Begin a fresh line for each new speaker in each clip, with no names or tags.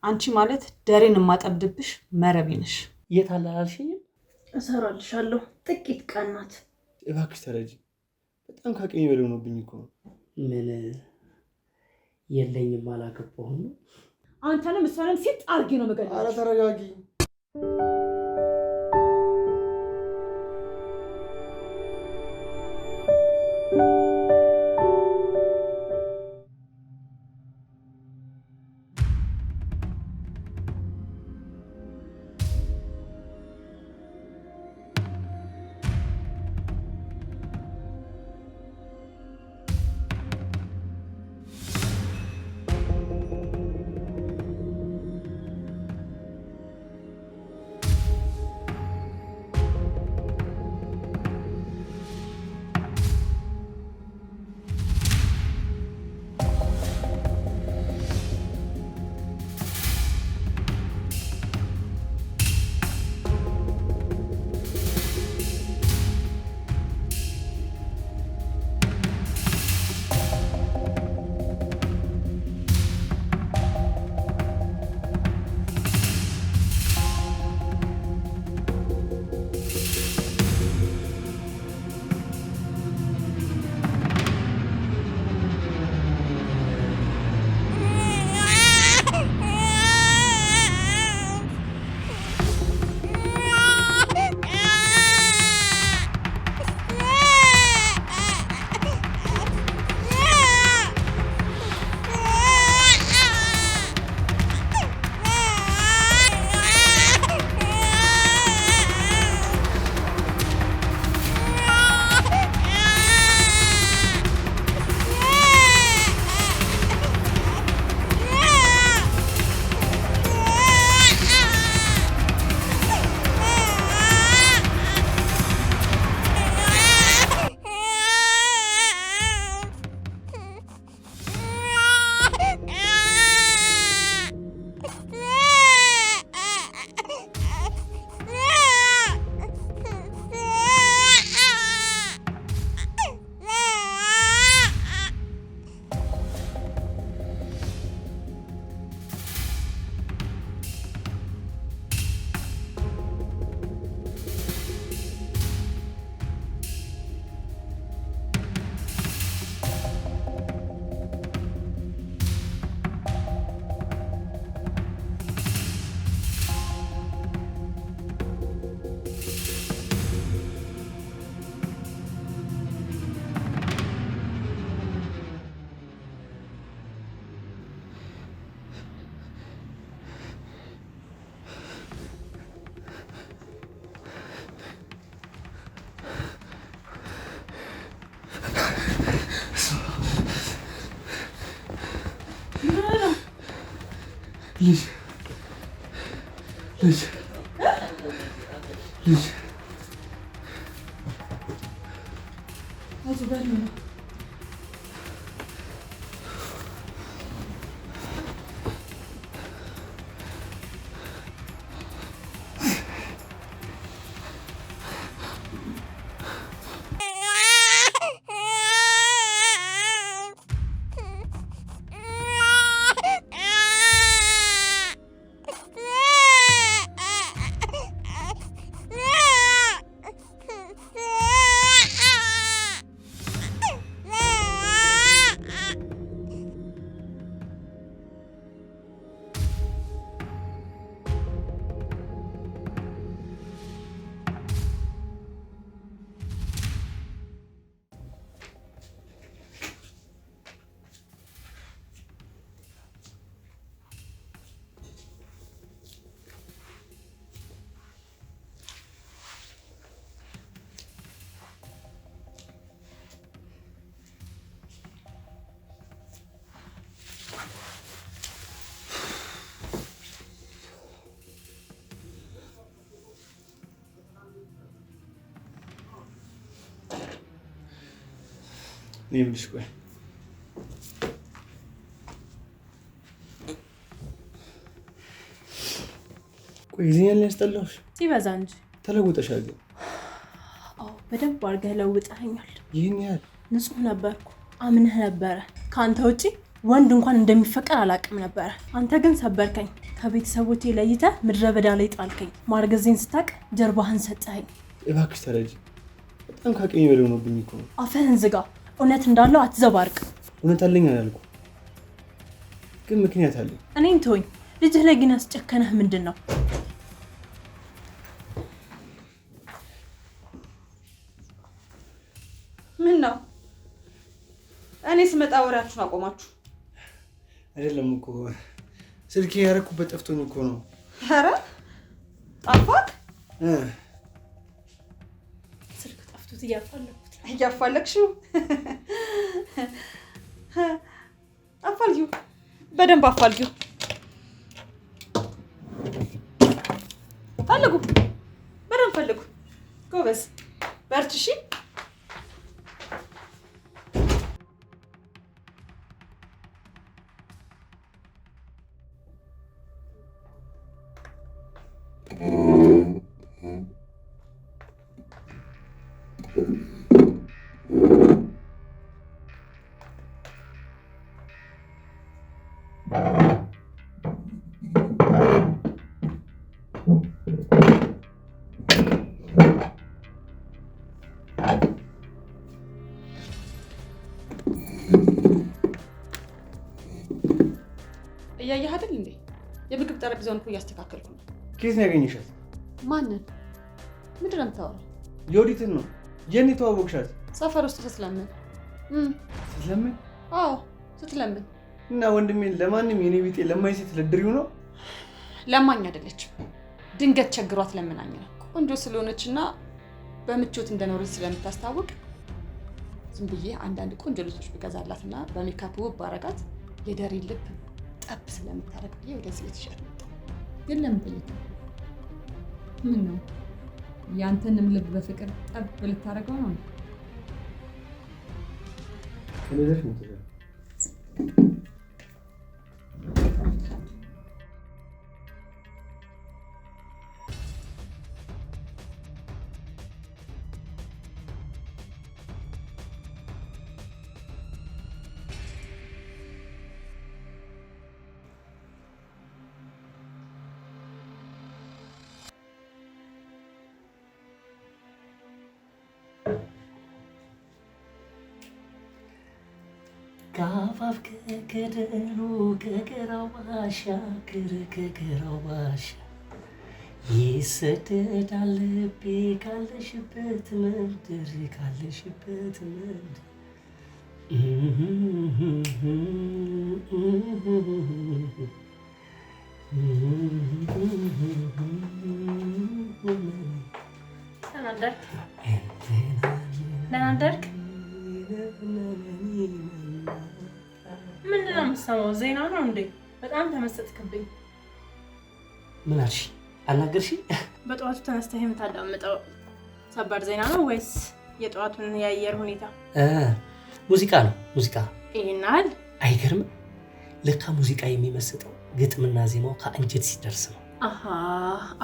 አንቺ ማለት ደሬን ማጠብድብሽ መረቤ ነሽ።
የት አለ አላልሽኝም?
እሰራልሻለሁ። ጥቂት ቀን ናት።
እባክሽ ተረጂ። በጣም ከአቅሜ በላይ ሆኖብኝ እኮ ነው።
ምን የለኝም አላገባሁም።
አንተንም እሷንም ሲጥ አድርጌ ነው የምገድልሽ።
ኧረ ተረጋጊ። ልጅ ነይልሽ ቆይ ቆይ እዚህ ያለ ያስጠላሽ
ሲበዛ እንጂ
ተለውጠሻል።
አዎ በደንብ አድርገህ ለውጠኸኛል።
ይህን ያህል
ንጹህ ነበርኩ፣ አምነህ ነበረ። ከአንተ ውጪ ወንድ እንኳን እንደሚፈቀር አላውቅም ነበረ። አንተ ግን ሰበርከኝ። ከቤተሰቦቼ ለይተህ ምድረ በዳ ላይ ጣልከኝ። ማርገዜን ስታቅ ጀርባህን ሰጠኸኝ።
እባክሽ ተረጂ። በጣም ከአቅሜ በላይ ሆኖብኝ እኮ ነው።
አፍህን ዝጋ። እውነት እንዳለው አትዘባርቅ።
እውነት አለኝ አላልኩም፣ ግን ምክንያት አለኝ።
እኔም ተወኝ። ልጅህ ላይ ግን ያስጨከነህ ምንድን ነው?
ምን ነው? እኔ ስመጣ ወሬያችሁን አቆማችሁ?
አይደለም እኮ ስልኬ ያረኩበት ጠፍቶኝ እኮ ነው።
ኧረ ጠፋክ?
ስልክ ጠፍቶት እያፋለኩት።
እያፋለግሽው? አፋልጊው፣ በደንብ አፋልጊው። ፈልጉ፣ በደንብ ፈልጉ። ጎበዝ፣ በርቺ። እሺ እያየህ አይደል እንዴ? የምግብ ጠረጴዛውን እኮ እያስተካከልኩ ነው።
ከየት ነው ያገኘሻት?
ማንን? ምንድን ነው የምታወራው?
የወዲትን ነው። የኔ ተዋወቅሻት?
ሰፈር ውስጥ ስትለምን።
ስትለምን?
አዎ ስትለምን።
እና ወንድሜን ለማንም የኔ ቢጤ ለማኝ ሴት ልድሪው ነው?
ለማኝ አይደለችም፣ ድንገት ቸግሯት ለምናኝ ነው። ቆንጆ ስለሆነችና በምቾት እንደኖረች ስለምታስታውቅ ዝም ብዬ አንዳንድ ቆንጆ ልጆች ብገዛላትና በሜካፕ ውብ ባረጋት የደሬን ልብ ጠብ ስለምታረግ ብዬ ወደዚህ ቤት ይሻል መጣሁ።
ግን ለምን ጠየቅ? ምን ነው ያንተንም ልብ በፍቅር ጠብ ልታረገው ነው?
ከነዘሽ ነው ተዘ
ከአፋፍ ከገደሉ ከገራው ባሻገር ከገራው ባሻ ይሰደዳል ልቤ ካለሽበት ምድር ካለሽበት ምድር
ለናደርክ ምንድን ነው የምትሰማው? ዜና ነው እንዴ? በጣም ተመሰጥክብኝ።
ምን አልሽ? አልናገርሽ?
በጠዋቱ ተነስተህ የምታዳምጠው ሰበር ዜና ነው ወይስ የጠዋቱን የአየር ሁኔታ?
ሙዚቃ ነው። ሙዚቃ
ይሄናል።
አይገርምም? ለካ ሙዚቃ የሚመስጠው ግጥምና ዜማው ከአንጀት ሲደርስ ነው።
አሃ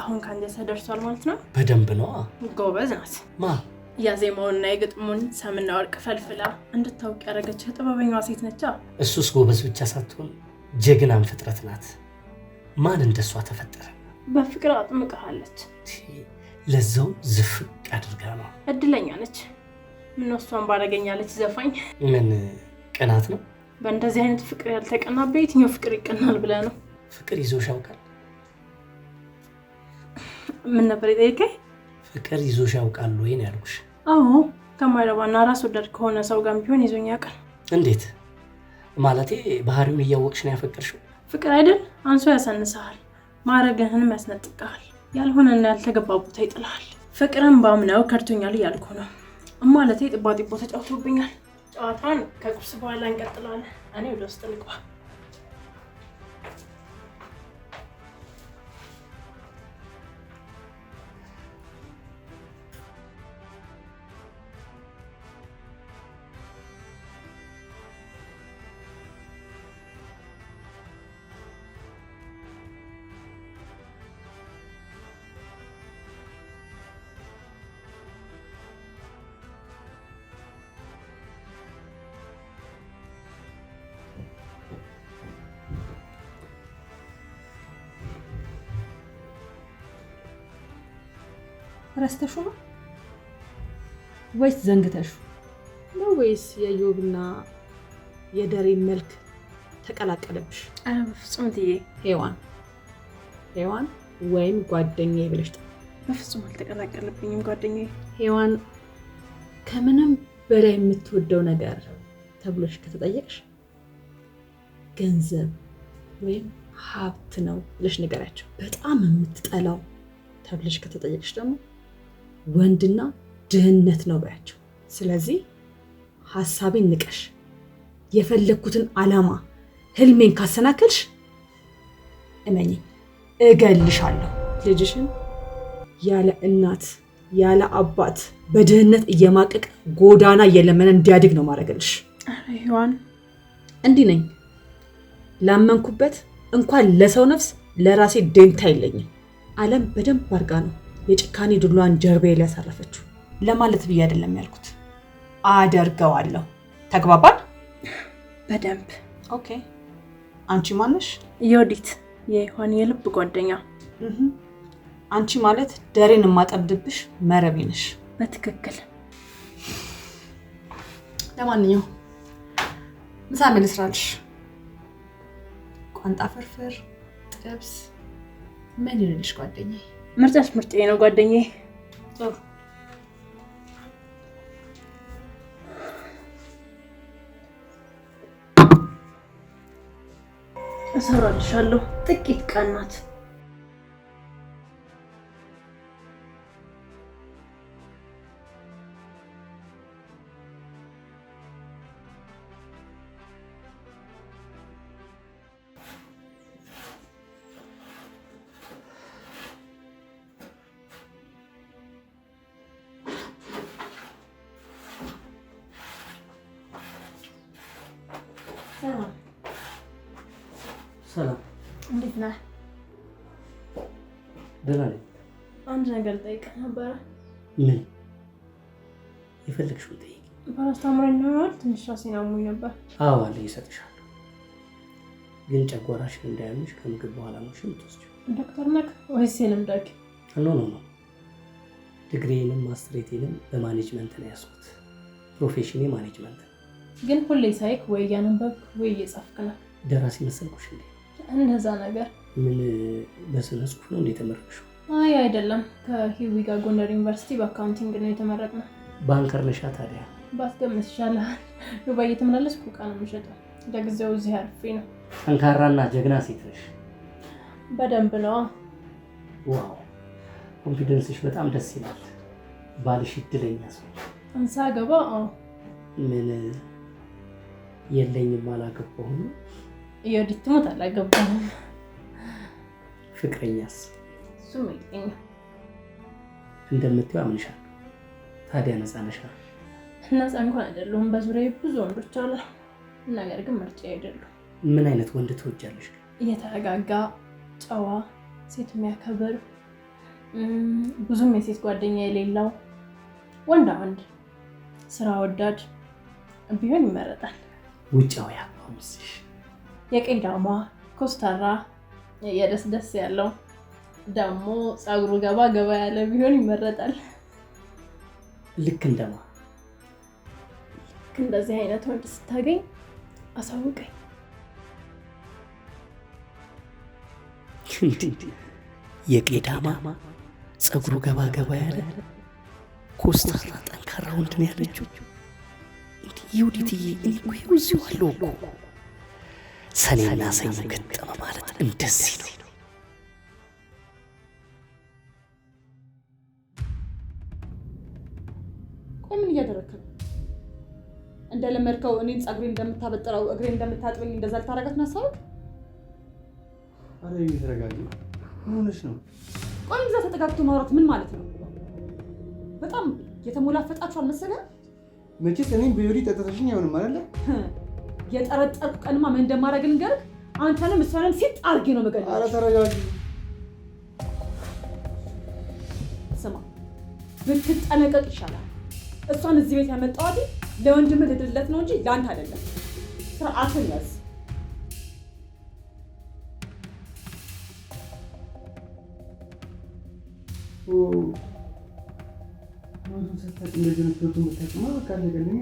አሁን ከአንጀት ደርሷል ማለት ነው።
በደንብ ነው።
ጎበዝ ናት።
ማ
ያዜማውንና የግጥሙን ሰምና ወርቅ ፈልፍላ እንድታውቅ ያደረገች ጥበበኛዋ ሴት ነች።
እሱስ ጎበዝ ብቻ ሳትሆን ጀግናም ፍጥረት ናት። ማን እንደሷ ተፈጠረ?
በፍቅር አጥምቀሃለች።
ለዛው ዝፍቅ አድርጋ ነው።
እድለኛ ነች። ምን እሷን ባረገኛለች ዘፋኝ።
ምን ቅናት ነው?
በእንደዚህ አይነት ፍቅር ያልተቀና በየትኛው ፍቅር ይቀናል ብለህ ነው?
ፍቅር ይዞሽ ያውቃል?
ምን ነበር የጠየቀኝ?
ፍቅር ይዞሽ ያውቃል ወይ ነው ያልኩሽ።
አዎ ከማይረባና ራስ ወዳድ ከሆነ ሰው ጋር ቢሆን ይዞኝ ያውቃል።
እንዴት ማለቴ? ባህሪውን እያወቅሽ ነው ያፈቀርሽው?
ፍቅር አይደል አንሶ ያሳንስሃል፣ ማረግህንም ያስነጥቅሃል፣ ያልሆነና ያልተገባ ቦታ ይጥልሃል። ፍቅርን ባምነው ከርቶኛል እያልኩ ነው። ማለቴ ጥባጢቦ ተጫውቶብኛል። ጨዋታን ከቁርስ በኋላ እንቀጥላለን። እኔ ወደ ውስጥ ልግባ።
ረስተሹ ነው ወይስ ዘንግተሹ
ነው ወይስ የዮብና የደሬን መልክ ተቀላቀለብሽ? ኧረ በፍጹም ትዬ ሄዋን ወይም ጓደኛዬ ብለሽ በፍጹም አልተቀላቀለብኝም ጓደኛዬ። ሄዋን ከምንም በላይ የምትወደው ነገር ተብሎሽ ከተጠየቅሽ ገንዘብ ወይም ሀብት ነው ብለሽ ንገሪያቸው። በጣም የምትጠላው ተብለሽ ከተጠየቅሽ ደግሞ ወንድና ድህነት ነው በያቸው። ስለዚህ ሀሳቤን ንቀሽ የፈለኩትን ዓላማ ህልሜን ካሰናከልሽ እመኚ እገልሻለሁ። ልጅሽን ያለ እናት ያለ አባት በድህነት እየማቀቅ ጎዳና እየለመነ እንዲያድግ ነው ማድረግልሽ። አረ ሔዋን እንዲህ ነኝ። ላመንኩበት እንኳን ለሰው ነፍስ ለራሴ ደንታ የለኝም። ዓለም በደንብ አድርጋ ነው የጭካኔ ዱላዋን ጀርባዬ ላይ ያሳረፈችው ለማለት ብዬ አይደለም ያልኩት። አደርገዋለሁ። ተግባባን? በደንብ ኦኬ። አንቺ ማነሽ? ዮዲት፣ የሔዋን የልብ ጓደኛ። አንቺ ማለት ደሬን የማጠብድብሽ መረቤ ነሽ። በትክክል። ለማንኛውም ምሳ ምን ልስራልሽ? ቋንጣ ፍርፍር፣ ጥብስ፣ ምን ይልልሽ ጓደኛዬ? ምርጫሽ ምርጫዬ ነው ጓደኛዬ። ጥሩ። እሰራልሻለሁ። ጥቂት ቀን ናት።
ሰላም።
እንዴት ነህ?
ደህና ነኝ።
አንድ ነገር ልጠይቅህ ነበረ።
ምን? የፈለግሽውን ጠይቂ።
ፓራስታሞል ነው። ትንሽ ራሴን አሞኝ ነበር።
አዎ አለ፣ ይሰጥሻለሁ። ግን ጨጓራሽን እንዳያምሽ ከምግብ በኋላ ነው የምትወስጂው።
ዶክተር ነህ ወይስ የልምድ ሐኪም?
ኖ። ዲግሪዬንም ማስትሬቴንም በማኔጅመንት ነው ያዝኩት። ፕሮፌሽኔ ማኔጅመንት ነው።
ግን ሁሌ ሳይክ ወይ እያነበብክ ወይ እየጻፍክ ነው።
ደራሲ መሰልኩሽ እንዴ?
እንደዛ ነገር።
ምን በስነ ጽሁፍ ነው እንዴ የተመረቅሽው?
አይ አይደለም፣ ከሂዊ ጋር ጎንደር ዩኒቨርሲቲ በአካውንቲንግ ነው የተመረቅነው።
ባንከር ነሻ ታዲያ?
ባትገምት ይሻላል። ዱባይ እየተመላለስኩ ዕቃ ነው የምሸጠው። ለጊዜው እዚህ አርፌ ነው።
ጠንካራና ጀግና ሴት ነሽ።
በደንብ ነው።
ዋው፣ ኮንፊደንስሽ በጣም ደስ ይላል። ባልሽ እድለኛ ሰው።
አንሳ ገባ።
ምን የለኝም አላገባሁም።
ዮዲት ትሞት አላገባሁም።
ፍቅረኛስ?
እሱም የለኝም።
እንደምትይው አምንሻለሁ። ታዲያ ነፃ ነሽ?
ነፃ እንኳን አይደለሁም። በዙሪያዬ ብዙ ወንዶች አሉ፣ ነገር ግን ምርጫዬ አይደሉም።
ምን አይነት ወንድ ትወጃለሽ?
እየተረጋጋ ጨዋ፣ ሴት የሚያከብር፣ ብዙም የሴት ጓደኛ የሌለው ወንዳ ወንድ፣ ስራ ወዳድ ቢሆን ይመረጣል።
ውጫዊ አቋምሽ?
የቀዳማ ኮስታራ፣ የደስ ያለው ደግሞ ፀጉሩ ገባ ያለ ቢሆን ይመረጣል።
ልክ እንደማ
እንደዚህ አይነት ወንድ ስታገኝ አሳውቀኝ።
የቀዳማ ፀጉሩ ገባ ያለ ኮስታራ ጠንካራ ወንድ ነው ያለችው። ዮዲትዬ፣ እኔ እኮ ይኸው እዚሁ አለሁ እኮ። ሰኔና ሰኞ ገጠመ ማለት እንደዚህ ነው።
ቆይ ምን እያደረግህ ነው? እንደለመድከው እኔን ፀጉሬን እንደምታበጥረው እግሬን እንደምታጥበኝ እንደዛ ልታረጋት ነው ሀሳብህ?
አረ ተረጋጊ። ምን ሆነሽ ነው?
ቆይ እዛ ተጠጋግቶ ማውራት ምን ማለት ነው? በጣም የተሞላፈጣችሁ አልመሰለህም?
መቼስ እኔም በዮዲት ጠጥተሽኝ አይሆንም አይደለ?
የጠረጠርኩ ቀንማ ምን እንደማደርግ ልንገርህ። አንተንም እሷንም ሲጥ አድርጌ ነው የምገድልህ።
አረ ተረጋጊ።
ስማ፣ ብትጠነቀቅ ይሻላል። እሷን እዚህ ቤት ያመጣኋት ለወንድምህ ልድርለት ነው እንጂ ለአንተ አይደለም። ስርዓትን ያዝ።
አሁን ሰጣት እንደዚህ ነው ፎቶ መታቀማ ካለ ገለኝ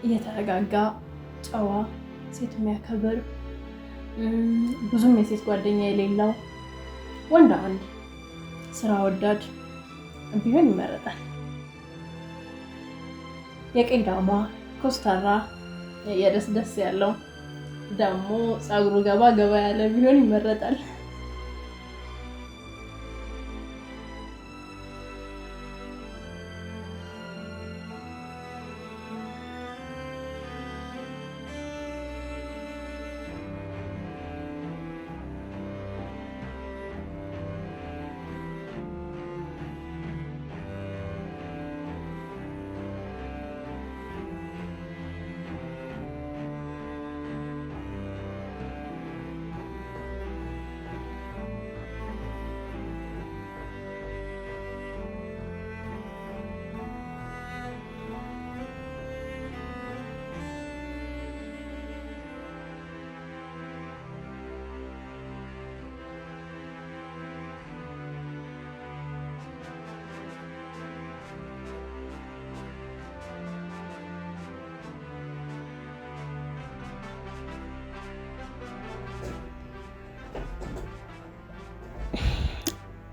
የተረጋጋ ጨዋ ሴት የሚያከብር ብዙም የሴት ጓደኛ የሌለው ወንድ አንድ ስራ ወዳድ ቢሆን ይመረጣል። የቄዳማ ኮስታራ የደስ ደስ ያለው ደግሞ ፀጉሩ ገባ ገባ ያለ ቢሆን ይመረጣል።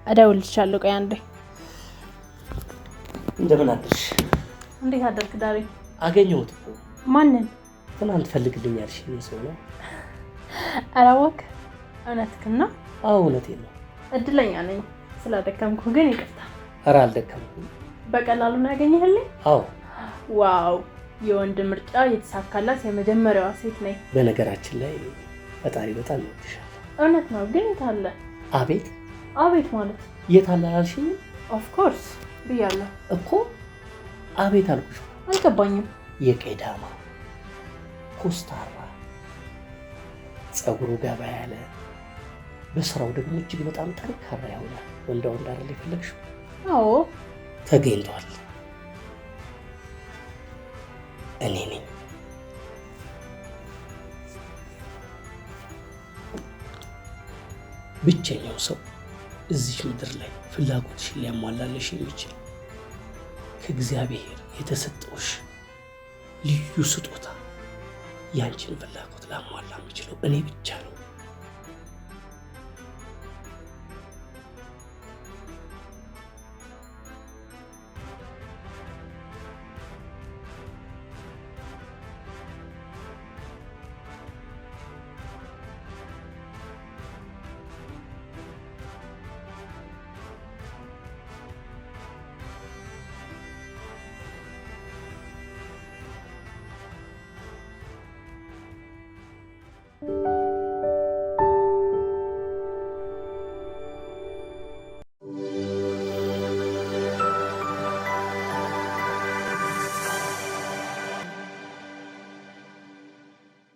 እደውልልሻለሁ። ቆይ አንዴ።
እንደምን አደርሽ?
እንዴት አደርክ ዳሬ?
አገኘሁት እኮ።
ማንን?
ትናንት ፈልግልኝ ያልሽኝ ሰው ነው።
ኧረ እባክህ እውነትህን ነው?
አዎ እውነቴን ነው።
እድለኛ ነኝ ስላደከምኩ ግን ይቅርታ።
ኧረ አልደከምኩም።
በቀላሉ ነው ያገኘህልኝ?
አዎ።
ዋው የወንድ ምርጫ የተሳካላት የመጀመሪያዋ ሴት ነኝ።
በነገራችን ላይ ፈጣሪ በጣም ይወድሻል።
እውነት ነው ግን የት አለ?
አቤት
አቤት ማለት
የት አለ አላልሽኝ?
ኦፍ ኮርስ ብያለሁ
እኮ። አቤት አልኩሽ።
አልገባኝም።
የቄዳማ ኮስታራ ፀጉሩ ገባ ያለ በስራው ደግሞ እጅግ በጣም ጠንካራ የሆነ ወንዳ ወንድ አይደል የፈለግሽው?
አዎ
ተገኝቷል። እኔ ነኝ። ብቸኛው ሰው እዚህ ምድር ላይ ፍላጎትሽን ሊያሟላልሽ የሚችል ከእግዚአብሔር የተሰጠውሽ ልዩ ስጦታ ያንቺን ፍላጎት ላሟላ የሚችለው እኔ ብቻ ነው።